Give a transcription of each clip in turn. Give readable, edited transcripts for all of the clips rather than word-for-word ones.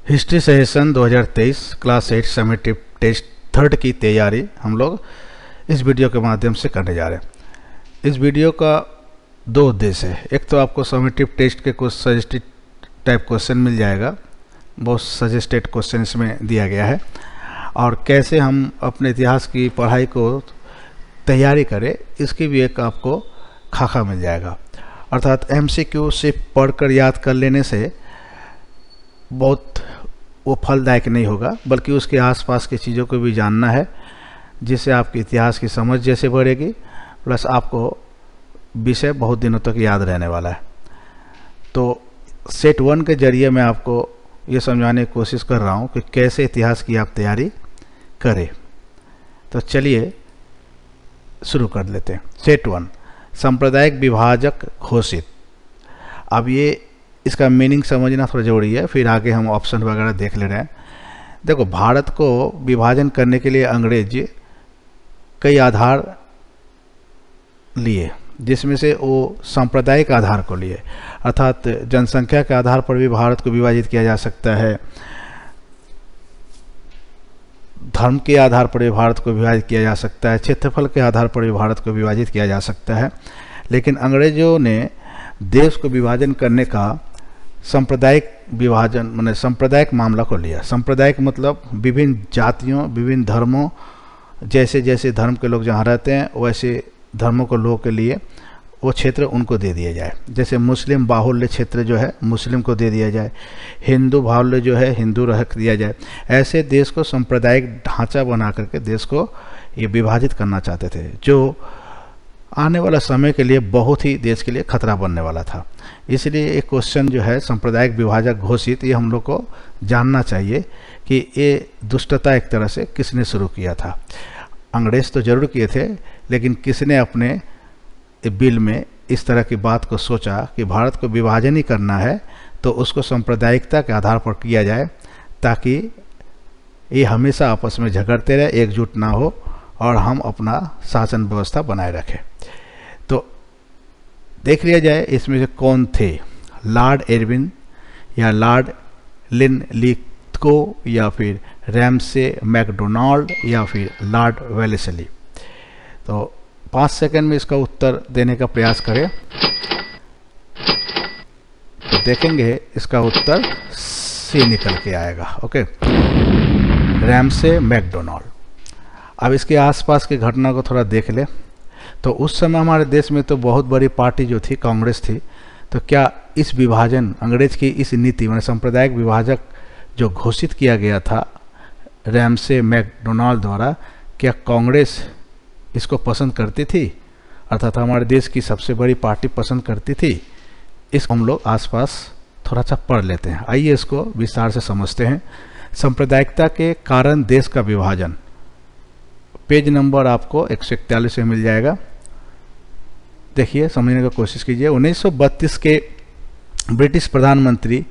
History session 2023 class 8 summative test third की तैयारी हम लोग इस वीडियो के माध्यम से करने जा रहे हैं। इस वीडियो का दो उद्देश्य है। एक तो आपको समेटिव टेस्ट के कुछ सजेस्टेड टाइप क्वेश्चन मिल जाएगा, बहुत सजेस्टेड क्वेश्चन इसमें दिया गया है, और कैसे हम अपने इतिहास की पढ़ाई को तैयारी करें इसकी भी एक आपको खाका मिल जाएगा। अर्थात MCQ सिर्फ पढ़कर याद कर लेने से बहुत वो फलदायक नहीं होगा, बल्कि उसके आसपास की चीज़ों को भी जानना है, जिससे आपके इतिहास की समझ जैसे बढ़ेगी, प्लस आपको विषय बहुत दिनों तक याद रहने वाला है। तो सेट 1 के जरिए मैं आपको ये समझाने की कोशिश कर रहा हूँ कि कैसे इतिहास की आप तैयारी करें। तो चलिए शुरू कर लेते हैं। सेट 1 सांप्रदायिक विभाजक घोषित। अब ये इसका मीनिंग समझना थोड़ा जरूरी है, फिर आगे हम ऑप्शन वगैरह देख ले रहे हैं। देखो, भारत को विभाजन करने के लिए अंग्रेज कई आधार लिए, जिसमें से वो सांप्रदायिक आधार को लिए, अर्थात जनसंख्या के आधार पर भी भारत को विभाजित किया जा सकता है, धर्म के आधार पर भी भारत को विभाजित किया जा सकता है, क्षेत्रफल के आधार पर भी भारत को विभाजित किया जा सकता है। लेकिन अंग्रेजों ने देश को विभाजन करने का सांप्रदायिक विभाजन माने सांप्रदायिक मामला को लिया। सांप्रदायिक मतलब विभिन्न जातियों, विभिन्न धर्मों, जैसे जैसे धर्म के लोग जहाँ रहते हैं वैसे धर्मों के लोगों के लिए वो क्षेत्र उनको दे दिया जाए। जैसे मुस्लिम बाहुल्य क्षेत्र जो है मुस्लिम को दे दिया जाए, हिंदू बाहुल्य जो है हिंदू रख दिया जाए। ऐसे देश को सांप्रदायिक ढांचा बना करके देश को ये विभाजित करना चाहते थे, जो आने वाला समय के लिए बहुत ही देश के लिए खतरा बनने वाला था। इसलिए एक क्वेश्चन जो है सांप्रदायिक विभाजक घोषित, ये हम लोग को जानना चाहिए कि ये दुष्टता एक तरह से किसने शुरू किया था। अंग्रेज तो जरूर किए थे, लेकिन किसने अपने बिल में इस तरह की बात को सोचा कि भारत को विभाजन ही करना है तो उसको सांप्रदायिकता के आधार पर किया जाए, ताकि ये हमेशा आपस में झगड़ते रहे, एकजुट ना हो और हम अपना शासन व्यवस्था बनाए रखें। तो देख लिया जाए इसमें से कौन थे, लॉर्ड इरविन या लॉर्ड लिनलिथगो या फिर रैमसे मैकडोनाल्ड या फिर लॉर्ड वेलेस्ली। तो 5 सेकंड में इसका उत्तर देने का प्रयास करें तो देखेंगे इसका उत्तर सी निकल के आएगा। Okay, Ramsay MacDonald. अब इसके आसपास की घटना को थोड़ा देख ले तो उस समय हमारे देश में तो बहुत बड़ी पार्टी जो थी कांग्रेस थी। तो क्या इस विभाजन, अंग्रेज की इस नीति माने सांप्रदायिक विभाजक जो घोषित किया गया था रैमसे मैकडोनाल्ड द्वारा, क्या कांग्रेस इसको पसंद करती थी, अर्थात हमारे देश की सबसे बड़ी पार्टी पसंद करती थी? इसको हम लोग आसपास थोड़ा सा पढ़ लेते हैं। आइए इसको विस्तार से समझते हैं। सांप्रदायिकता के कारण देश का विभाजन, पेज नंबर आपको 141 में मिल जाएगा। देखिए, समझने की कोशिश कीजिए। 1932 के ब्रिटिश प्रधानमंत्री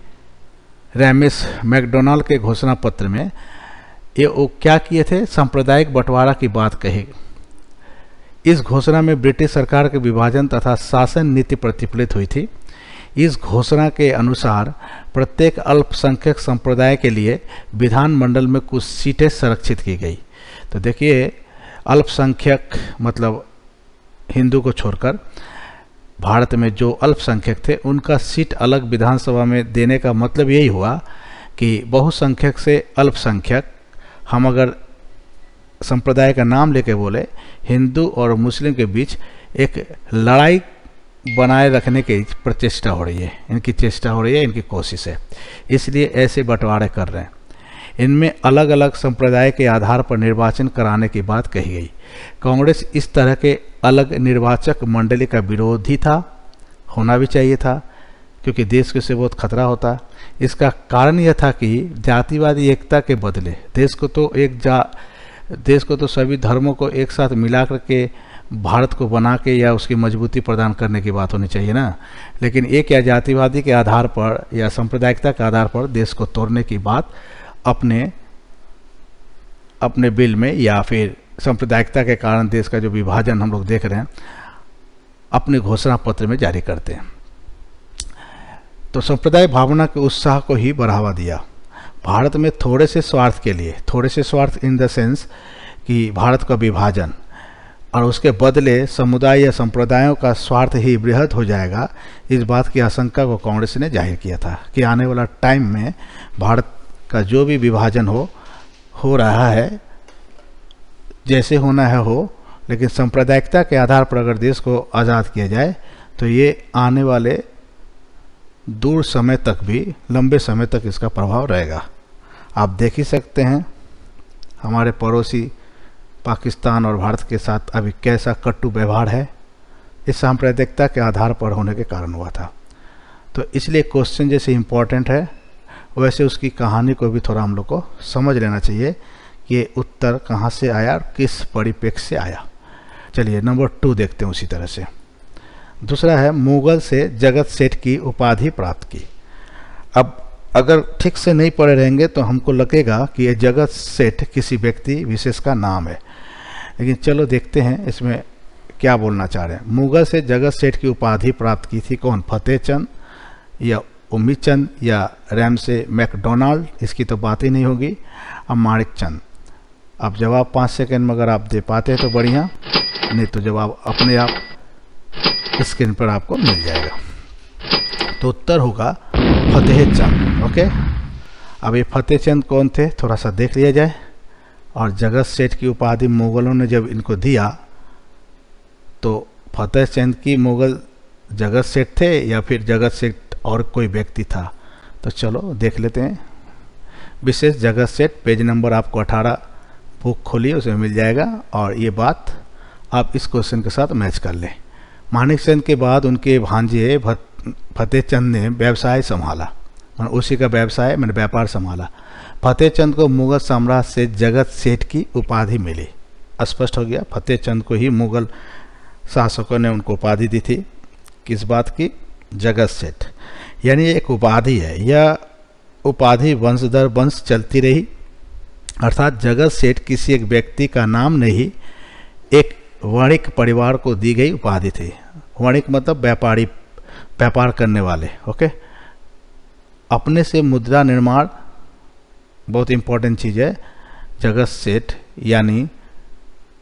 रैमसे मैकडोनाल्ड के घोषणा पत्र में ये वो क्या किए थे, सांप्रदायिक बंटवारा की बात कही। इस घोषणा में ब्रिटिश सरकार के विभाजन तथा शासन नीति प्रतिफलित हुई थी। इस घोषणा के अनुसार प्रत्येक अल्पसंख्यक संप्रदाय के लिए विधानमंडल में कुछ सीटें संरक्षित की गई। तो देखिए, अल्पसंख्यक मतलब हिंदू को छोड़कर भारत में जो अल्पसंख्यक थे उनका सीट अलग विधानसभा में देने का मतलब यही हुआ कि बहुसंख्यक से अल्पसंख्यक, हम अगर संप्रदाय का नाम लेके बोले, हिंदू और मुस्लिम के बीच एक लड़ाई बनाए रखने की प्रचेष्टा हो रही है, इनकी चेष्टा हो रही है, इनकी कोशिश है। इसलिए ऐसे बंटवारे कर रहे हैं। इनमें अलग अलग संप्रदाय के आधार पर निर्वाचन कराने की बात कही गई। कांग्रेस इस तरह के अलग निर्वाचक मंडली का विरोधी था, होना भी चाहिए था, क्योंकि देश के से बहुत खतरा होता। इसका कारण यह था कि जातिवादी एकता के बदले देश को तो सभी धर्मों को एक साथ मिला करके भारत को बना के या उसकी मजबूती प्रदान करने की बात होनी चाहिए ना। लेकिन एक या जातिवादी के आधार पर या सांप्रदायिकता के आधार पर देश को तोड़ने की बात अपने बिल में, या फिर सांप्रदायिकता के कारण देश का जो विभाजन हम लोग देख रहे हैं अपने घोषणा पत्र में जारी करते हैं। तो संप्रदाय भावना के उत्साह को ही बढ़ावा दिया। भारत में थोड़े से स्वार्थ के लिए, थोड़े से स्वार्थ इन द सेंस कि भारत का विभाजन और उसके बदले समुदाय या संप्रदायों का स्वार्थ ही बृहद हो जाएगा, इस बात की आशंका को कांग्रेस ने जाहिर किया था कि आने वाला टाइम में भारत का जो भी विभाजन हो रहा है, जैसे होना है हो, लेकिन सांप्रदायिकता के आधार पर अगर देश को आज़ाद किया जाए तो ये आने वाले दूर समय तक भी, लंबे समय तक इसका प्रभाव रहेगा। आप देख ही सकते हैं हमारे पड़ोसी पाकिस्तान और भारत के साथ अभी कैसा कटु व्यवहार है, इस सांप्रदायिकता के आधार पर होने के कारण हुआ था। तो इसलिए क्वेश्चन जैसे इम्पोर्टेंट है वैसे उसकी कहानी को भी थोड़ा हम लोग को समझ लेना चाहिए कि ये उत्तर कहाँ से आया और किस परिप्रेक्ष्य से आया। चलिए नंबर 2 देखते हैं उसी तरह से। दूसरा है मुगल से जगत सेठ की उपाधि प्राप्त की। अब अगर ठीक से नहीं पढ़े रहेंगे तो हमको लगेगा कि ये जगत सेठ किसी व्यक्ति विशेष का नाम है, लेकिन चलो देखते हैं इसमें क्या बोलना चाह रहे हैं। मुगल से जगत सेठ की उपाधि प्राप्त की थी कौन? फतेह चंद या उम्मीद चंद या रैमसे मैकडोनाल्ड, इसकी तो बात ही नहीं होगी। अब माणिक चंद। अब जवाब 5 सेकंड में अगर आप दे पाते हैं तो बढ़िया, नहीं तो जवाब अपने आप स्क्रीन पर आपको मिल जाएगा। तो उत्तर होगा फतेह चंद। ओके, अब ये फतेह चंद कौन थे थोड़ा सा देख लिया जाए। और जगत सेठ की उपाधि मुगलों ने जब इनको दिया तो फतेह चंद की मुगल जगत सेठ थे या फिर जगत सेठ और कोई व्यक्ति था? तो चलो देख लेते हैं। विशेष जगत सेठ, पेज नंबर आपको 18 बुक खोलिए, उसमें मिल जाएगा। और ये बात आप इस क्वेश्चन के साथ मैच कर लें। माणिक चंद के बाद उनके भांजे फतेह चंद ने व्यवसाय संभाला, मैंने उसी का व्यवसाय मैंने व्यापार संभाला। फतेह चंद को मुगल साम्राज्य से जगत सेठ की उपाधि मिली। स्पष्ट हो गया, फतेह चंद को ही मुगल शासकों ने उनको उपाधि दी थी। किस बात की? जगत सेठ। यानी एक उपाधि है, यह उपाधि वंश दर वंश चलती रही, अर्थात जगत सेठ किसी एक व्यक्ति का नाम नहीं, एक वणिक परिवार को दी गई उपाधि थी। वणिक मतलब व्यापारी, व्यापार करने वाले। ओके, अपने से मुद्रा निर्माण बहुत इंपॉर्टेंट चीज़ है। जगत सेठ यानी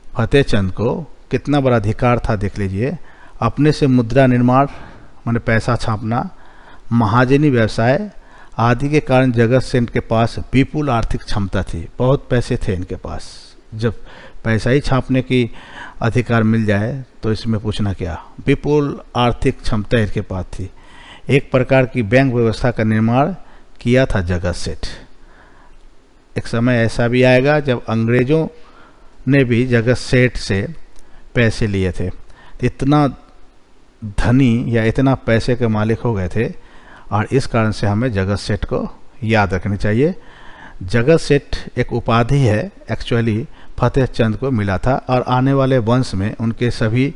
फतेह चंद को कितना बड़ा अधिकार था देख लीजिए। अपने से मुद्रा निर्माण माने पैसा छापना, महाजनी व्यवसाय आदि के कारण जगत सेठ के पास विपुल आर्थिक क्षमता थी। बहुत पैसे थे इनके पास। जब पैसा ही छापने की अधिकार मिल जाए तो इसमें पूछना क्या, विपुल आर्थिक क्षमता इनके पास थी। एक प्रकार की बैंक व्यवस्था का निर्माण किया था जगत सेठ। एक समय ऐसा भी आएगा जब अंग्रेजों ने भी जगत सेठ से पैसे लिए थे। इतना धनी या इतना पैसे के मालिक हो गए थे, और इस कारण से हमें जगत सेठ को याद रखनी चाहिए। जगत सेठ एक उपाधि है, एक्चुअली फतेह चंद को मिला था, और आने वाले वंश में उनके सभी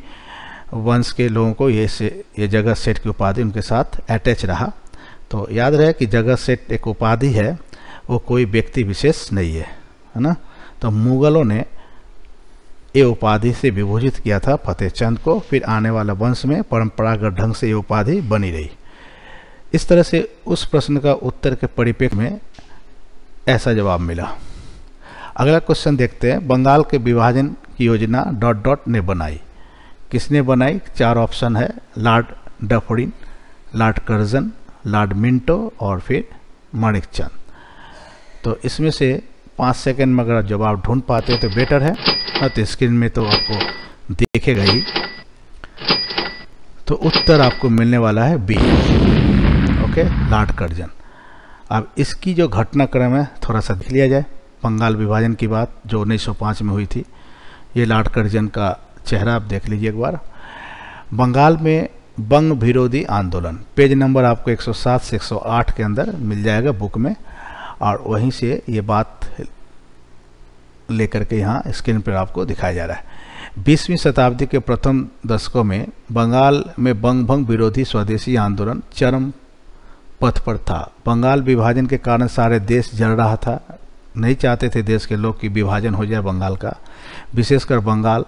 वंश के लोगों को ये जगत सेठ की उपाधि उनके साथ अटैच रहा। तो याद रहे कि जगत सेठ एक उपाधि है, वो कोई व्यक्ति विशेष नहीं है ना। तो मुगलों ने ये उपाधि से विभूषित किया था फतेह चंद को, फिर आने वाला वंश में परंपरागत ढंग से ये उपाधि बनी रही। इस तरह से उस प्रश्न का उत्तर के परिप्रेक्ष्य में ऐसा जवाब मिला। अगला क्वेश्चन देखते हैं। बंगाल के विभाजन की योजना ... ने बनाई। किसने बनाई? 4 ऑप्शन है, Lord Dufferin, Lord Curzon, Lord Minto और फिर माणिक चंद। तो इसमें से 5 सेकंड में अगर जवाब ढूंढ पाते हैं तो बेटर है, न तो स्क्रीन में तो आपको दिखेगा ही। तो उत्तर आपको मिलने वाला है बी। Okay, Lord Curzon. अब इसकी जो घटनाक्रम है थोड़ा सा देख लिया जाए। बंगाल विभाजन की बात जो 1905 में हुई थी, ये लॉर्ड कर्जन का चेहरा आप देख लीजिए एक बार। बंगाल में बंग विरोधी आंदोलन, पेज नंबर आपको 107 से 108 के अंदर मिल जाएगा बुक में, और वहीं से ये बात लेकर के यहाँ स्क्रीन पर आपको दिखाया जा रहा है। 20वीं शताब्दी के प्रथम दशकों में बंगाल में बंग भंग विरोधी स्वदेशी आंदोलन चरम पथ पर था। बंगाल विभाजन के कारण सारे देश जल रहा था। नहीं चाहते थे देश के लोग कि विभाजन हो जाए बंगाल का। विशेषकर बंगाल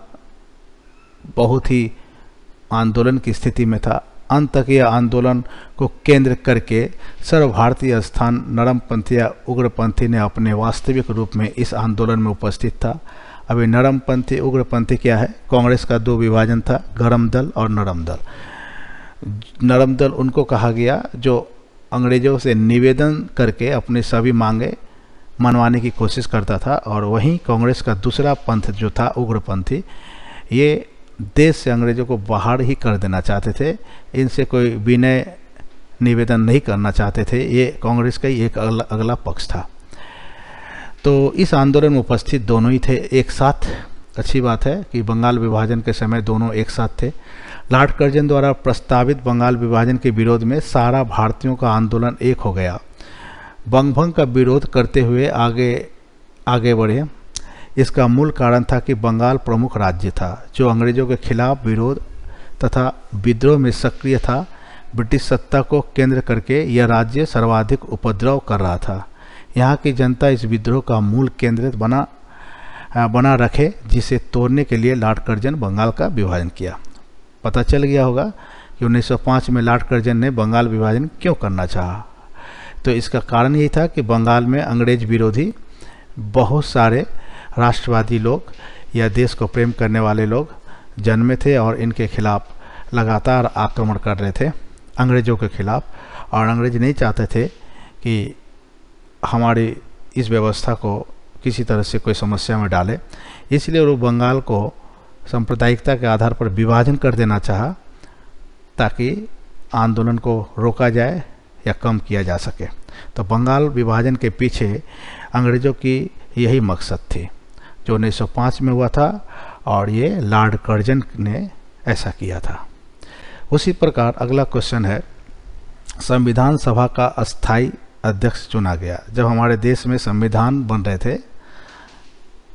बहुत ही आंदोलन की स्थिति में था। अंत तक यह आंदोलन को केंद्र करके सर्वभारतीय स्थान नरमपंथी या उग्रपंथी ने अपने वास्तविक रूप में इस आंदोलन में उपस्थित था। अभी नरमपंथी उग्रपंथी क्या है? कांग्रेस का दो विभाजन था, गरम दल और नरम दल। नरम दल उनको कहा गया जो अंग्रेजों से निवेदन करके अपनी सभी मांगे मनवाने की कोशिश करता था, और वहीं कांग्रेस का दूसरा पंथ जो था उग्रपंथी, ये देश से अंग्रेजों को बाहर ही कर देना चाहते थे, इनसे कोई विनय निवेदन नहीं करना चाहते थे। ये कांग्रेस का ही एक अगला पक्ष था। तो इस आंदोलन में उपस्थित दोनों ही थे एक साथ। अच्छी बात है कि बंगाल विभाजन के समय दोनों एक साथ थे। लॉर्ड कर्जन द्वारा प्रस्तावित बंगाल विभाजन के विरोध में सारा भारतीयों का आंदोलन एक हो गया। बंगभंग का विरोध करते हुए आगे बढ़े। इसका मूल कारण था कि बंगाल प्रमुख राज्य था जो अंग्रेजों के खिलाफ विरोध तथा विद्रोह में सक्रिय था। ब्रिटिश सत्ता को केंद्र करके यह राज्य सर्वाधिक उपद्रव कर रहा था। यहाँ की जनता इस विद्रोह का मूल केंद्र बना रखे, जिसे तोड़ने के लिए लॉर्ड कर्जन बंगाल का विभाजन किया। पता चल गया होगा कि 1905 में लॉर्ड कर्जन ने बंगाल विभाजन क्यों करना चाहा। तो इसका कारण यही था कि बंगाल में अंग्रेज विरोधी बहुत सारे राष्ट्रवादी लोग या देश को प्रेम करने वाले लोग जन्मे थे और इनके खिलाफ लगातार आक्रमण कर रहे थे अंग्रेजों के खिलाफ, और अंग्रेज नहीं चाहते थे कि हमारी इस व्यवस्था को किसी तरह से कोई समस्या में डाले। इसलिए वो बंगाल को सांप्रदायिकता के आधार पर विभाजन कर देना चाहा ताकि आंदोलन को रोका जाए या कम किया जा सके। तो बंगाल विभाजन के पीछे अंग्रेजों की यही मकसद थी जो 1905 में हुआ था, और ये लॉर्ड कर्जन ने ऐसा किया था। उसी प्रकार अगला क्वेश्चन है, संविधान सभा का अस्थाई अध्यक्ष चुना गया। जब हमारे देश में संविधान बन रहे थे,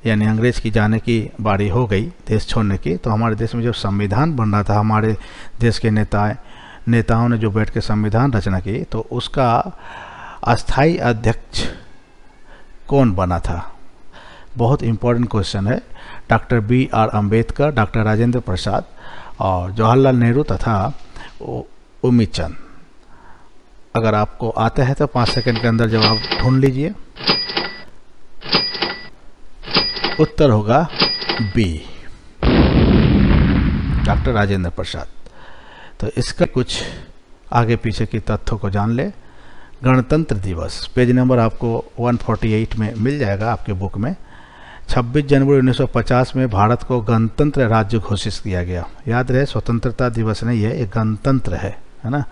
यानी अंग्रेज की जाने की बारी हो गई देश छोड़ने की, तो हमारे देश में जब संविधान बन रहा था, हमारे देश के नेताओं ने जो बैठ के संविधान रचना की, तो उसका अस्थाई अध्यक्ष कौन बना था? बहुत इम्पोर्टेंट क्वेश्चन है। Doctor B.R. Ambedkar, doctor Rajendra Prasad और जवाहरलाल नेहरू तथा उम्मी चंद। अगर आपको आता है तो 5 सेकंड के अंदर जवाब ढूंढ लीजिए। उत्तर होगा बी, डॉक्टर राजेंद्र प्रसाद। तो इसका कुछ आगे पीछे की तथ्यों को जान ले। गणतंत्र दिवस, पेज नंबर आपको 148 में मिल जाएगा आपके बुक में। 26 जनवरी 1950 में भारत को गणतंत्र राज्य घोषित किया गया। याद रहे, स्वतंत्रता दिवस नहीं है, एक गणतंत्र है ना।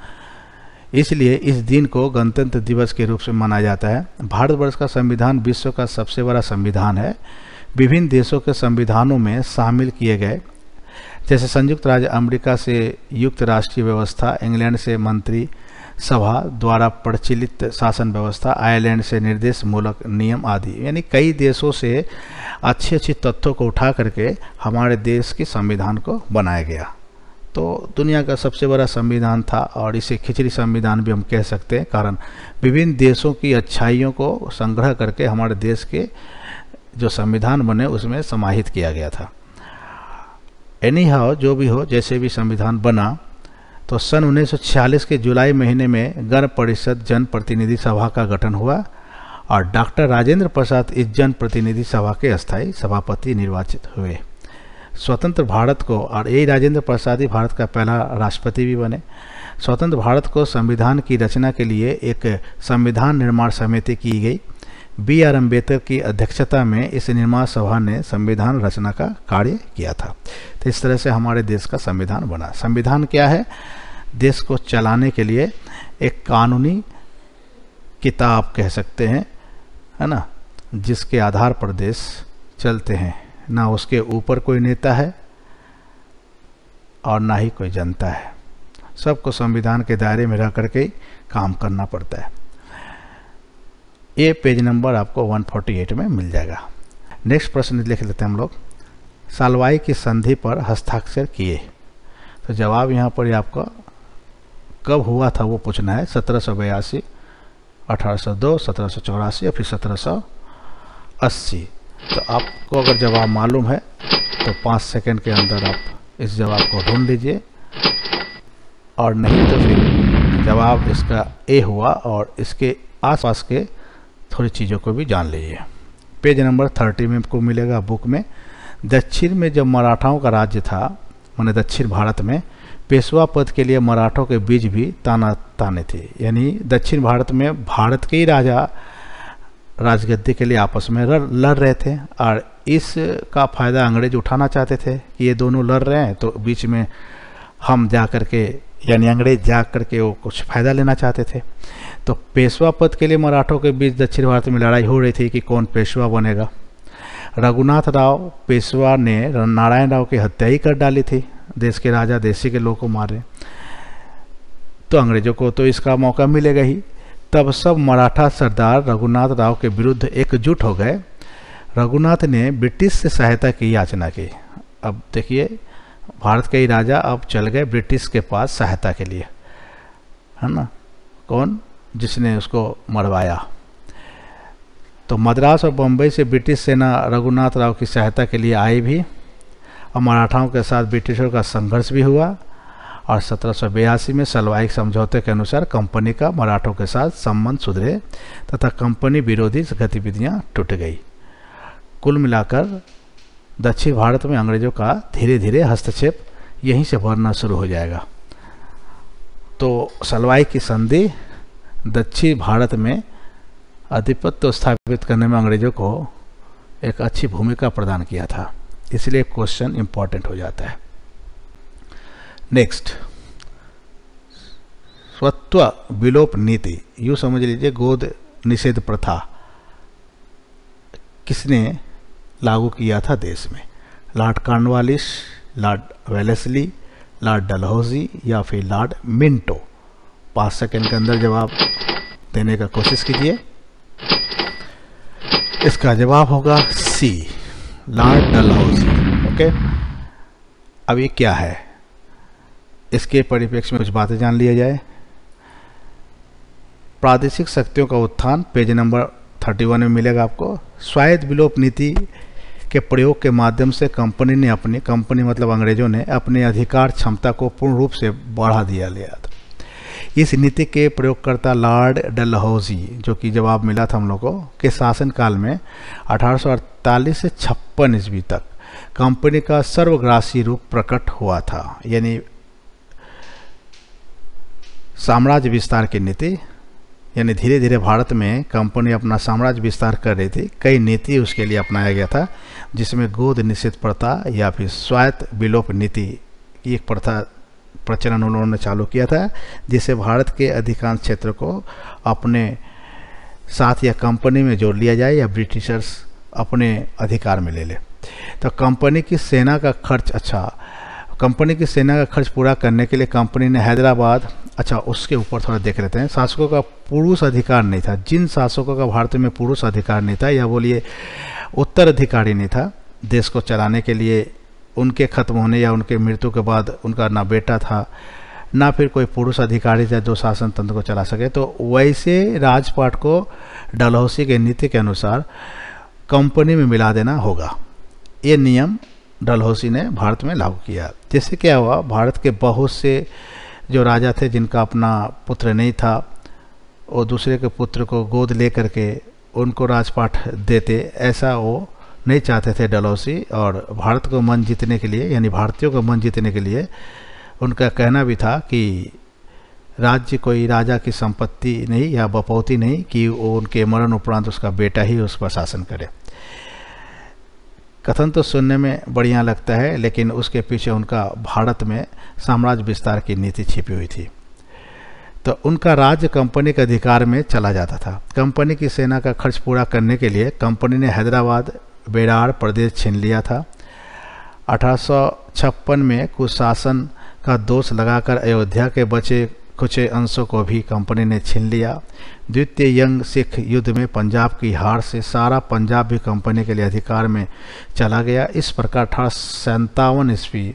इसलिए इस दिन को गणतंत्र दिवस के रूप में मनाया जाता है। भारतवर्ष का संविधान विश्व का सबसे बड़ा संविधान है। विभिन्न देशों के संविधानों में शामिल किए गए, जैसे संयुक्त राज्य अमेरिका से युक्त राष्ट्रीय व्यवस्था, इंग्लैंड से मंत्री सभा द्वारा प्रचलित शासन व्यवस्था, आयरलैंड से निर्देश मूलक नियम आदि। यानी कई देशों से अच्छी तथ्यों को उठा करके हमारे देश के संविधान को बनाया गया। तो दुनिया का सबसे बड़ा संविधान था, और इसे खिचड़ी संविधान भी हम कह सकते हैं, कारण विभिन्न देशों की अच्छाइयों को संग्रह करके हमारे देश के जो संविधान बने उसमें समाहित किया गया था। एनी हाउ, जो भी हो, जैसे भी संविधान बना, तो सन 1946 के जुलाई महीने में गण परिषद जन प्रतिनिधि सभा का गठन हुआ, और डॉक्टर राजेंद्र प्रसाद इस जन प्रतिनिधि सभा के अस्थायी सभापति निर्वाचित हुए। स्वतंत्र भारत को, और यही राजेंद्र प्रसाद ही भारत का पहला राष्ट्रपति भी बने। स्वतंत्र भारत को संविधान की रचना के लिए एक संविधान निर्माण समिति की गई। B.R. अम्बेडकर की अध्यक्षता में इस निर्माण सभा ने संविधान रचना का कार्य किया था। तो इस तरह से हमारे देश का संविधान बना। संविधान क्या है? देश को चलाने के लिए एक कानूनी किताब कह सकते हैं, है ना, जिसके आधार पर देश चलते हैं। ना उसके ऊपर कोई नेता है और ना ही कोई जनता है, सबको संविधान के दायरे में रह करके काम करना पड़ता है। ये पेज नंबर आपको 148 में मिल जाएगा। नेक्स्ट प्रश्न लिख लेते हैं हम लोग। सालवाई की संधि पर हस्ताक्षर किए, तो जवाब यहाँ पर आपका कब हुआ था वो पूछना है। 1782, 1802, 1784 या फिर 1780। तो आपको अगर जवाब मालूम है तो 5 सेकंड के अंदर आप इस जवाब को ढूंढ लीजिए। और नहीं तो फिर जवाब इसका ए हुआ और इसके आसपास के थोड़ी चीज़ों को भी जान लीजिए। पेज नंबर 30 में आपको मिलेगा बुक में। दक्षिण में जब मराठाओं का राज्य था, माने दक्षिण भारत में, पेशवा पद के लिए मराठों के बीच भी ताने थे। यानी दक्षिण भारत में भारत के ही राजा राजगद्दी के लिए आपस में लड़ रहे थे और इसका फ़ायदा अंग्रेज उठाना चाहते थे कि ये दोनों लड़ रहे हैं तो बीच में हम जा कर के, यानी अंग्रेज जा कर के वो कुछ फ़ायदा लेना चाहते थे। तो पेशवा पद के लिए मराठों के बीच दक्षिण भारत में लड़ाई हो रही थी कि कौन पेशवा बनेगा। रघुनाथ राव पेशवा ने नारायण राव की हत्या ही कर डाली थी। देश के राजा देशी के लोगों को मारे तो अंग्रेजों को तो इसका मौका मिलेगा ही। तब सब मराठा सरदार रघुनाथ राव के विरुद्ध एकजुट हो गए। रघुनाथ ने ब्रिटिश से सहायता की याचना की। अब देखिए, भारत के ही राजा अब चल गए ब्रिटिश के पास सहायता के लिए, है ना। कौन? जिसने उसको मरवाया। तो मद्रास और बम्बई से ब्रिटिश सेना रघुनाथ राव की सहायता के लिए आई भी और मराठाओं के साथ ब्रिटिशों का संघर्ष भी हुआ और 1782 में सलवाई समझौते के अनुसार कंपनी का मराठों के साथ संबंध सुधरे तथा कंपनी विरोधी गतिविधियां टूट गई। कुल मिलाकर दक्षिण भारत में अंग्रेजों का धीरे धीरे हस्तक्षेप यहीं से बढ़ना शुरू हो जाएगा। तो सलवाई की संधि दक्षिण भारत में आधिपत्य स्थापित करने में अंग्रेजों को एक अच्छी भूमिका प्रदान किया था, इसलिए क्वेश्चन इंपॉर्टेंट हो जाता है। नेक्स्ट, स्वत्व विलोप नीति, यूँ समझ लीजिए गोद निषेध प्रथा किसने लागू किया था देश में? Lord Cornwallis, Lord Wellesley, Lord Dalhousie या फिर लॉर्ड मिंटो? 5 सेकंड के अंदर जवाब देने का कोशिश कीजिए। इसका जवाब होगा सी, लॉर्ड डलहौजी। ओके, अब ये क्या है, इसके परिप्रेक्ष्य में कुछ बातें जान लिया जाए। प्रादेशिक शक्तियों का उत्थान पेज नंबर 31 में मिलेगा आपको। स्वायत्त विलोप नीति के प्रयोग के माध्यम से कंपनी मतलब अंग्रेजों ने अपने अधिकार क्षमता को पूर्ण रूप से बढ़ा दिया था। इस नीति के प्रयोगकर्ता लॉर्ड डलहौजी, जो कि जवाब मिला था हम लोगों के शासनकाल में 1848 से 56 ईस्वी तक कंपनी का सर्वग्रासी रूप प्रकट हुआ था। यानी साम्राज्य विस्तार की नीति, यानी धीरे धीरे भारत में कंपनी अपना साम्राज्य विस्तार कर रही थी। कई नीति उसके लिए अपनाया गया था, जिसमें गोद निषेध प्रथा या फिर स्वायत्त विलोप नीति की एक प्रचलन उन्होंने चालू किया था, जिससे भारत के अधिकांश क्षेत्र को अपने साथ या कंपनी में जोड़ लिया जाए या ब्रिटिशर्स अपने अधिकार में ले ले। तो कंपनी की सेना का खर्च पूरा करने के लिए कंपनी ने हैदराबाद, उसके ऊपर थोड़ा देख लेते हैं। शासकों का पुरुष अधिकार नहीं था। जिन शासकों का भारत में पुरुष अधिकार नहीं था, या बोलिए उत्तराधिकारी नहीं था देश को चलाने के लिए, उनके खत्म होने या उनके मृत्यु के बाद उनका ना बेटा था ना फिर कोई पुरुष अधिकारी था जो शासन तंत्र को चला सके, तो वैसे राजपाट को डलहौसी के नीति के अनुसार कंपनी में मिला देना होगा। ये नियम डलहौसी ने भारत में लागू किया। जिससे क्या हुआ, भारत के बहुत से जो राजा थे जिनका अपना पुत्र नहीं था, वो दूसरे के पुत्र को गोद ले करके उनको राजपाट देते, ऐसा वो नहीं चाहते थे डलहौसी। और भारत को मन जीतने के लिए, यानी भारतीयों को मन जीतने के लिए उनका कहना भी था कि राज्य कोई राजा की संपत्ति नहीं या बपौती नहीं, कि वो उनके मरण उपरांत उसका बेटा ही उस पर शासन करे। कथन तो सुनने में बढ़िया लगता है, लेकिन उसके पीछे उनका भारत में साम्राज्य विस्तार की नीति छिपी हुई थी। तो उनका राज्य कंपनी के अधिकार में चला जाता था। कंपनी की सेना का खर्च पूरा करने के लिए कंपनी ने हैदराबाद, बेरार प्रदेश छीन लिया था। 1856 में कुशासन का दोष लगाकर अयोध्या के बचे कुछ अंशों को भी कंपनी ने छीन लिया। द्वितीय यंग सिख युद्ध में पंजाब की हार से सारा पंजाब भी कंपनी के लिए अधिकार में चला गया। इस प्रकार 1857 ईस्वी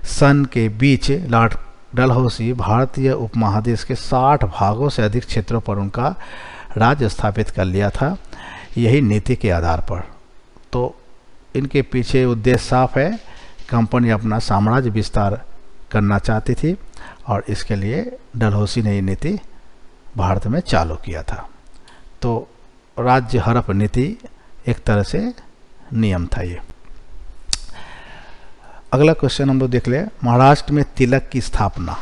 सन के बीच लॉर्ड डलहौसी भारतीय उपमहादेश के 60 भागों से अधिक क्षेत्रों पर उनका राज्य स्थापित कर लिया था, यही नीति के आधार पर। तो इनके पीछे उद्देश्य साफ है, कंपनी अपना साम्राज्य विस्तार करना चाहती थी और इसके लिए डलहौसी ने ये नीति भारत में चालू किया था। तो राज्य हड़प नीति एक तरह से नियम था ये। अगला क्वेश्चन हम लोग देख ले, महाराष्ट्र में तिलक की स्थापना।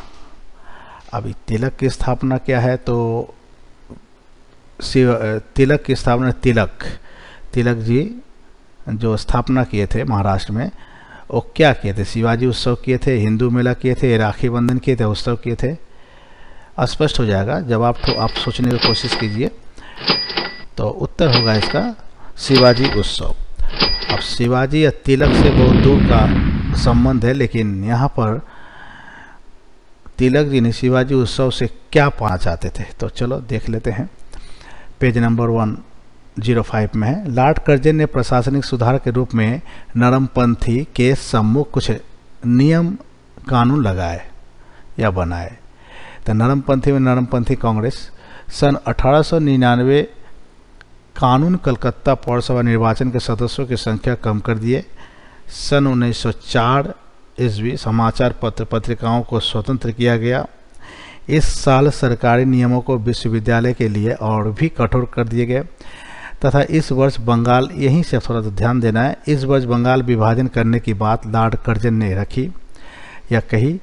अभी तिलक की स्थापना क्या है, तो तिलक की स्थापना तिलक जी जो स्थापना किए थे महाराष्ट्र में, वो क्या किए थे? शिवाजी उत्सव किए थे, हिंदू मेला किए थे, राखी बंधन किए थे, उत्सव किए थे? स्पष्ट हो जाएगा जब आप सोचने की कोशिश कीजिए। तो उत्तर होगा इसका शिवाजी उत्सव। अब शिवाजी या तिलक से बहुत दूर का संबंध है, लेकिन यहाँ पर तिलक जी ने शिवाजी उत्सव से क्या पाना चाहते थे, तो चलो देख लेते हैं। पेज नंबर 105 में है, लॉर्ड कर्जन ने प्रशासनिक सुधार के रूप में नरमपंथी के सम्मुख कुछ नियम कानून लगाए या बनाए। तो नरमपंथी में नरमपंथी कांग्रेस सन 1899 कानून कलकत्ता पौरसभा निर्वाचन के सदस्यों की संख्या कम कर दिए। सन 1904 ईस्वी समाचार पत्र पत्रिकाओं को स्वतंत्र किया गया। इस साल सरकारी नियमों को विश्वविद्यालय के लिए और भी कठोर कर दिए गए तथा इस वर्ष बंगाल, यहीं से थोड़ा सा ध्यान देना है, इस वर्ष बंगाल विभाजन करने की बात लॉर्ड कर्जन ने रखी या कही,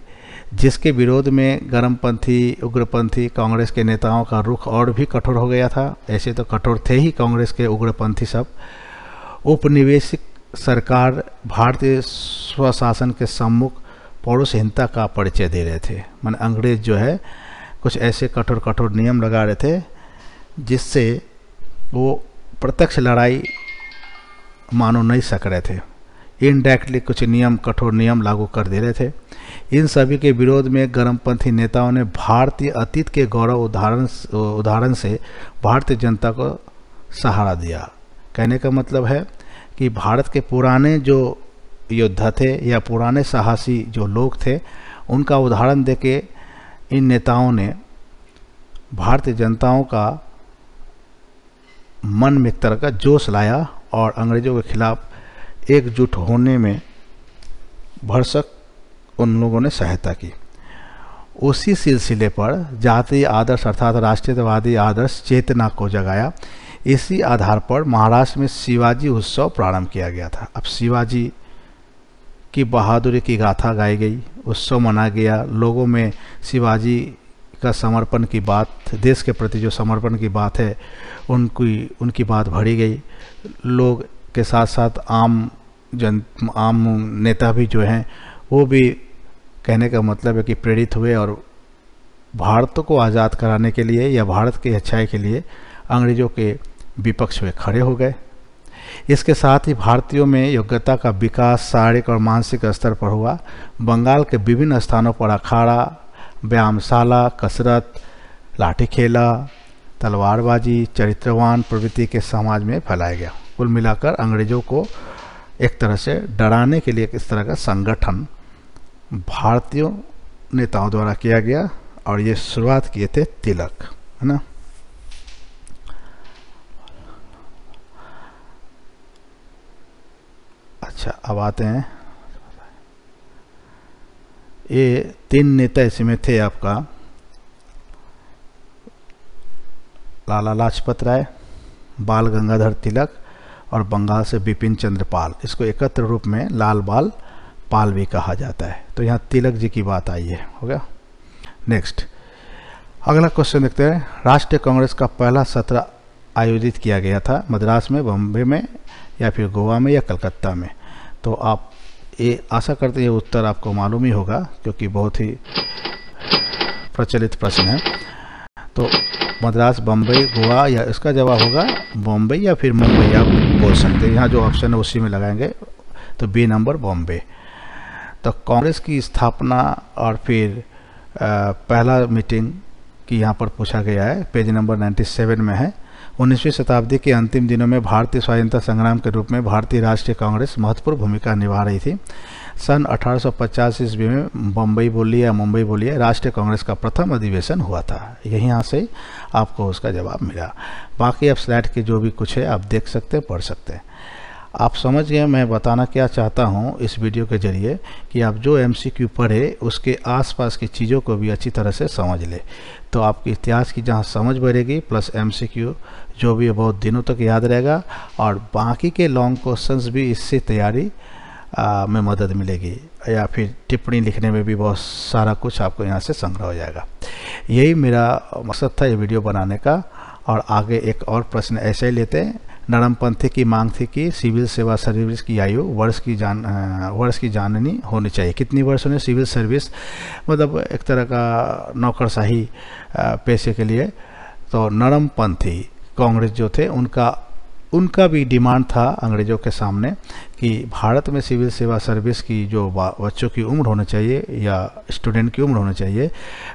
जिसके विरोध में गर्मपंथी उग्रपंथी कांग्रेस के नेताओं का रुख और भी कठोर हो गया था। ऐसे तो कठोर थे ही कांग्रेस के उग्रपंथी सब। उपनिवेशिक सरकार भारतीय स्वशासन के सम्मुख पौरुषहीनता का परिचय दे रहे थे। माने अंग्रेज जो है कुछ ऐसे कठोर कठोर नियम लगा रहे थे जिससे वो प्रत्यक्ष लड़ाई मानो नहीं सक रहे थे। इनडायरेक्टली कुछ नियम, कठोर नियम लागू कर दे रहे थे। इन सभी के विरोध में गर्मपंथी नेताओं ने भारतीय अतीत के गौरव उदाहरण से भारतीय जनता को सहारा दिया। कहने का मतलब है कि भारत के पुराने जो योद्धा थे या पुराने साहसी जो लोग थे, उनका उदाहरण देके इन नेताओं ने भारतीय जनताओं का मन में एक तरह का जोश लाया और अंग्रेजों के खिलाफ एकजुट होने में भरसक उन लोगों ने सहायता की। उसी सिलसिले पर जातीय आदर्श अर्थात राष्ट्रीयतावादी आदर्श चेतना को जगाया। इसी आधार पर महाराष्ट्र में शिवाजी उत्सव प्रारंभ किया गया था। अब शिवाजी की बहादुरी की गाथा गाई गई, उत्सव मनाया गया, लोगों में शिवाजी का समर्पण की बात, देश के प्रति जो समर्पण की बात है उनकी बात भरी गई। लोग के साथ साथ आम नेता भी जो हैं वो भी, कहने का मतलब है कि प्रेरित हुए और भारत को आज़ाद कराने के लिए या भारत की अच्छाई के लिए अंग्रेज़ों के विपक्ष में खड़े हो गए। इसके साथ ही भारतीयों में योग्यता का विकास शारीरिक और मानसिक स्तर पर हुआ। बंगाल के विभिन्न स्थानों पर अखाड़ा, व्यायामशाला, कसरत, लाठी खेला, तलवारबाजी, चरित्रवान प्रवृत्ति के समाज में फैलाया गया। कुल मिलाकर अंग्रेज़ों को एक तरह से डराने के लिए इस तरह का संगठन भारतीय नेताओं द्वारा किया गया और ये शुरुआत किए थे तिलक, है ना। अच्छा, अब आते हैं, ये तीन नेता इसमें थे आपका लाला लाजपत राय, बाल गंगाधर तिलक और बंगाल से बिपिन चंद्र पाल। इसको एकत्र रूप में लाल बाल पाल भी कहा जाता है। तो यहाँ तिलक जी की बात आई है, हो गया। नेक्स्ट अगला क्वेश्चन देखते हैं। राष्ट्रीय कांग्रेस का पहला सत्र आयोजित किया गया था मद्रास में, बॉम्बे में या फिर गोवा में या कलकत्ता में। तो आप ये आशा करते हैं उत्तर आपको मालूम ही होगा क्योंकि बहुत ही प्रचलित प्रश्न है। तो मद्रास, बम्बई, गोवा, या इसका जवाब होगा बॉम्बे या फिर मुंबई आप बोल सकते हैं। यहाँ जो ऑप्शन है उसी में लगाएंगे, तो बी नंबर बॉम्बे। तो कांग्रेस की स्थापना और फिर पहला मीटिंग की यहाँ पर पूछा गया है, पेज नंबर 97 में है। 19वीं शताब्दी के अंतिम दिनों में भारतीय स्वाधीनता संग्राम के रूप में भारतीय राष्ट्रीय कांग्रेस महत्वपूर्ण भूमिका निभा रही थी। सन 1850 ईस्वी में बम्बई बोलिए या मुंबई बोलिए, राष्ट्रीय कांग्रेस का प्रथम अधिवेशन हुआ था। यहाँ से आपको उसका जवाब मिला। बाकी आप स्लाइड के जो भी कुछ है आप देख सकते हैं, पढ़ सकते हैं। आप समझ गए मैं बताना क्या चाहता हूँ इस वीडियो के जरिए, कि आप जो MCQ पढ़े उसके आसपास की चीज़ों को भी अच्छी तरह से समझ ले, तो आपकी इतिहास की जहाँ समझ बढ़ेगी प्लस MCQ जो भी है बहुत दिनों तक याद रहेगा, और बाकी के लॉन्ग क्वेश्चंस भी इससे तैयारी में मदद मिलेगी, या फिर टिप्पणी लिखने में भी बहुत सारा कुछ आपको यहाँ से संग्रह हो जाएगा। यही मेरा मकसद था ये वीडियो बनाने का। और आगे एक और प्रश्न ऐसे ही लेते हैं। नरमपंथी की मांग थी कि सिविल सेवा सर्विस की आयु वर्ष की जाननी होनी चाहिए। कितनी वर्ष होने सिविल सर्विस, मतलब एक तरह का नौकरशाही पेशे के लिए। तो नरमपंथी कांग्रेस जो थे उनका भी डिमांड था अंग्रेजों के सामने कि भारत में सिविल सेवा सर्विस की जो बच्चों की उम्र होनी चाहिए या स्टूडेंट की उम्र होनी चाहिए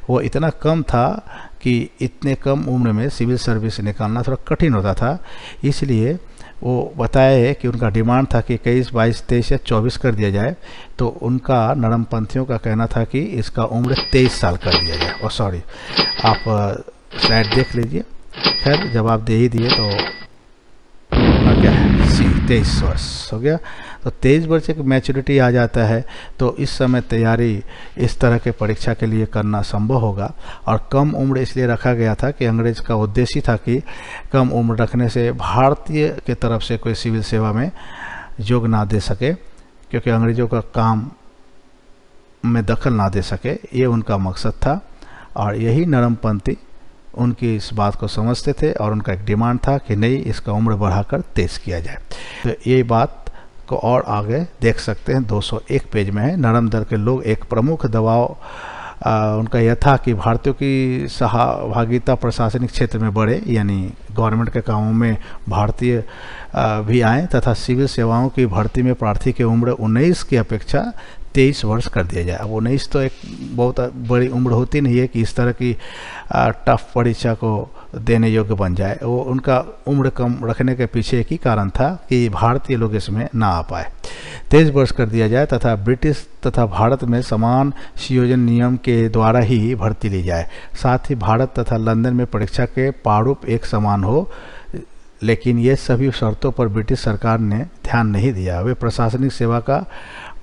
वो इतना कम था कि इतने कम उम्र में सिविल सर्विस निकालना थोड़ा कठिन होता था। इसलिए वो बताया है कि उनका डिमांड था कि 21, 22, 23 या 24 कर दिया जाए। तो उनका नरमपंथियों का कहना था कि इसका उम्र 23 साल कर दिया जाए। सॉरी, आप स्लाइड देख लीजिए। खैर जवाब दे ही दिए तो क्या है, 23 वर्ष हो गया। तो 23 वर्ष की मैच्योरिटी आ जाता है, तो इस समय तैयारी इस तरह के परीक्षा के लिए करना संभव होगा। और कम उम्र इसलिए रखा गया था कि अंग्रेज का उद्देश्य था कि कम उम्र रखने से भारतीय के तरफ से कोई सिविल सेवा में योग ना दे सके, क्योंकि अंग्रेजों का काम में दखल ना दे सके, ये उनका मकसद था। और यही नरमपंथी उनकी इस बात को समझते थे और उनका एक डिमांड था कि नहीं, इसका उम्र बढ़ाकर 23 किया जाए। तो ये बात को और आगे देख सकते हैं, 201 पेज में है। नरम दल के लोग एक प्रमुख दबाव उनका यह था कि भारतीयों की सहभागिता प्रशासनिक क्षेत्र में बढ़े, यानी गवर्नमेंट के कामों में भारतीय भी आए, तथा सिविल सेवाओं की भर्ती में प्रार्थी की उम्र 19 की अपेक्षा 23 वर्ष कर दिया जाए। अब 19 तो एक बहुत बड़ी उम्र होती नहीं है कि इस तरह की टफ परीक्षा को देने योग्य बन जाए। वो उनका उम्र कम रखने के पीछे एक ही कारण था कि भारतीय लोग इसमें ना आ पाए। 23 वर्ष कर दिया जाए तथा ब्रिटिश तथा भारत में समान संयोजन नियम के द्वारा ही भर्ती ली जाए। साथ ही भारत तथा लंदन में परीक्षा के प्रारूप एक समान हो। लेकिन ये सभी शर्तों पर ब्रिटिश सरकार ने ध्यान नहीं दिया। वे प्रशासनिक सेवा का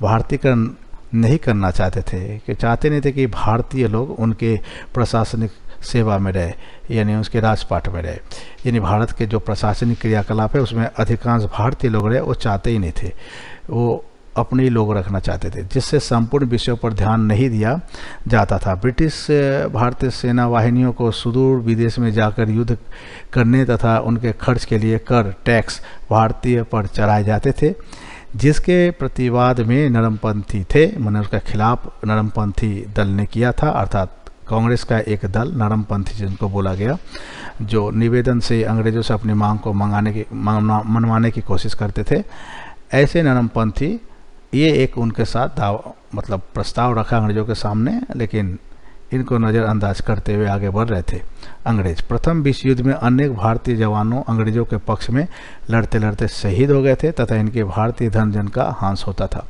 भारतीयकरण नहीं करना चाहते थे, कि चाहते नहीं थे कि भारतीय लोग उनके प्रशासनिक सेवा में रहे, यानी उसके राजपाट में रहे। यानी भारत के जो प्रशासनिक क्रियाकलाप है उसमें अधिकांश भारतीय लोग रहे, वो चाहते ही नहीं थे। वो अपने ही लोग रखना चाहते थे, जिससे संपूर्ण विषयों पर ध्यान नहीं दिया जाता था। ब्रिटिश भारतीय सेना वाहिनियों को सुदूर विदेश में जाकर युद्ध करने तथा उनके खर्च के लिए कर टैक्स भारतीय पर चढ़ाए जाते थे, जिसके प्रतिवाद में नरमपंथी थे, मैंने उसका खिलाफ नरमपंथी दल ने किया था। अर्थात कांग्रेस का एक दल नरमपंथी जिनको बोला गया, जो निवेदन से अंग्रेजों से अपनी मांग को मनवाने की कोशिश करते थे। ऐसे नरमपंथी ये एक उनके साथ मतलब प्रस्ताव रखा अंग्रेजों के सामने, लेकिन इनको नज़रअंदाज करते हुए आगे बढ़ रहे थे अंग्रेज। प्रथम विश्व युद्ध में अनेक भारतीय जवानों अंग्रेजों के पक्ष में लड़ते लड़ते शहीद हो गए थे तथा इनके भारतीय धन जन का हांस होता था,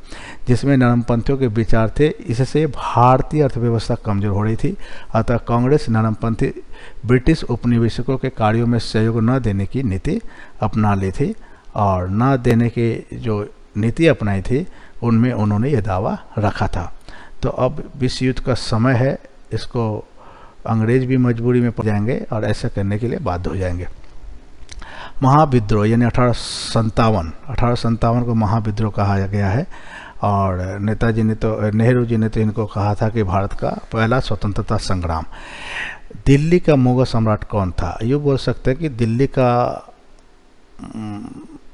जिसमें नरमपंथियों के विचार थे। इससे भारतीय अर्थव्यवस्था कमजोर हो रही थी। अतः कांग्रेस नरमपंथी ब्रिटिश उपनिवेशकों के कार्यों में सहयोग न देने की नीति अपना ली थी, और न देने की जो नीति अपनाई थी उनमें उन्होंने ये दावा रखा था। तो अब विश्व युद्ध का समय है, इसको अंग्रेज भी मजबूरी में पड़ जाएंगे और ऐसा करने के लिए बाध्य हो जाएंगे। महाविद्रोह यानी 1857 को महाविद्रोह कहा गया है। और नेहरू जी ने तो इनको कहा था कि भारत का पहला स्वतंत्रता संग्राम। दिल्ली का मुगल सम्राट कौन था? यूँ बोल सकते हैं कि दिल्ली का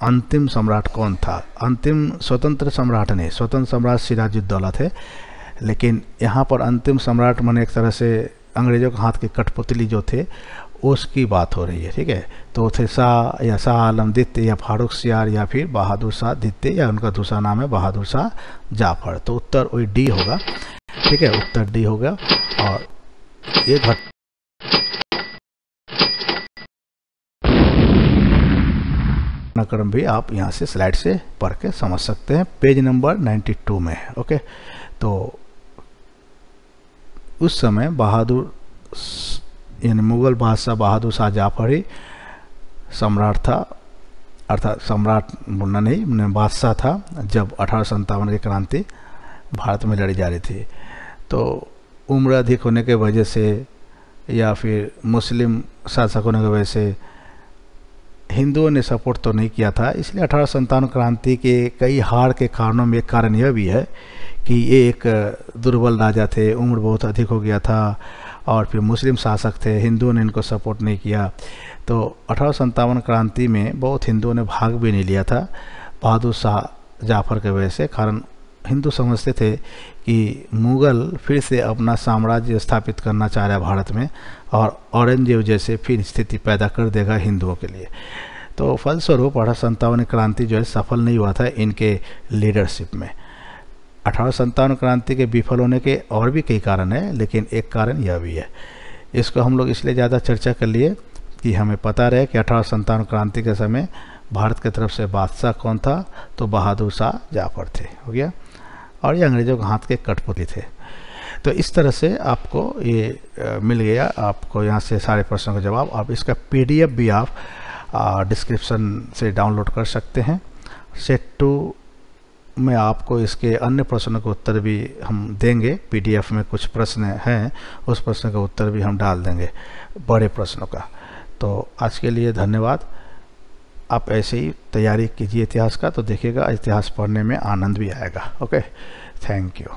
अंतिम सम्राट कौन था? अंतिम स्वतंत्र सम्राट नहीं, स्वतंत्र सम्राट सिराजुद्दौला थे, लेकिन यहाँ पर अंतिम सम्राट माने एक तरह से अंग्रेजों के हाथ की कठपुतली जो थे उसकी बात हो रही है। ठीक है, तो थे शाह या शाह आलम द्वितीय या फारूक सियार या फिर बहादुर शाह द्वितीय, या उनका दूसरा नाम है बहादुर शाह जाफर। तो उत्तर वही डी होगा। ठीक है, उत्तर डी होगा। और ये घटनाक्रम भी आप यहाँ से स्लाइड से पढ़ के समझ सकते हैं, पेज नंबर 92 में। ओके, तो उस समय बहादुर यानी मुगल बादशाह बहादुर शाह जाफर ही सम्राट था अर्थात सम्राट बोलना नहीं, बादशाह था जब 1857 की क्रांति भारत में लड़ी जा रही थी। तो उम्र अधिक होने के वजह से या फिर मुस्लिम शासक होने की वजह से हिंदुओं ने सपोर्ट तो नहीं किया था, इसलिए 1857 क्रांति के कई हार के कारणों में एक कारण यह भी है कि ये एक दुर्बल राजा थे, उम्र बहुत अधिक हो गया था और फिर मुस्लिम शासक थे, हिंदुओं ने इनको सपोर्ट नहीं किया। तो 1857 क्रांति में बहुत हिंदुओं ने भाग भी नहीं लिया था बहादुर शाह जाफर के वजह से। कारण हिंदू समझते थे कि मुग़ल फिर से अपना साम्राज्य स्थापित करना चाह रहा है भारत में और औरंगजेब जैसे फिर स्थिति पैदा कर देगा हिंदुओं के लिए। तो फलस्वरूप 1857 क्रांति जो है सफल नहीं हुआ था इनके लीडरशिप में। 1857 क्रांति के विफल होने के और भी कई कारण हैं, लेकिन एक कारण यह भी है। इसको हम लोग इसलिए ज़्यादा चर्चा कर लिए कि हमें पता रहे कि 1857 क्रांति के समय भारत की तरफ से बादशाह कौन था, तो बहादुर शाह जाफर थे, हो गया, और ये अंग्रेज़ों के हाथ के कठपुतली थे। तो इस तरह से आपको ये मिल गया, आपको यहाँ से सारे प्रश्नों का जवाब। आप इसका PDF भी आप डिस्क्रिप्शन से डाउनलोड कर सकते हैं। सेट 2 में आपको इसके अन्य प्रश्नों के उत्तर भी हम देंगे, PDF में कुछ प्रश्न हैं, उस प्रश्न का उत्तर भी हम डाल देंगे, बड़े प्रश्नों का। तो आज के लिए धन्यवाद। आप ऐसे ही तैयारी कीजिए इतिहास का, तो देखिएगा इतिहास पढ़ने में आनंद भी आएगा। Okay, thank you.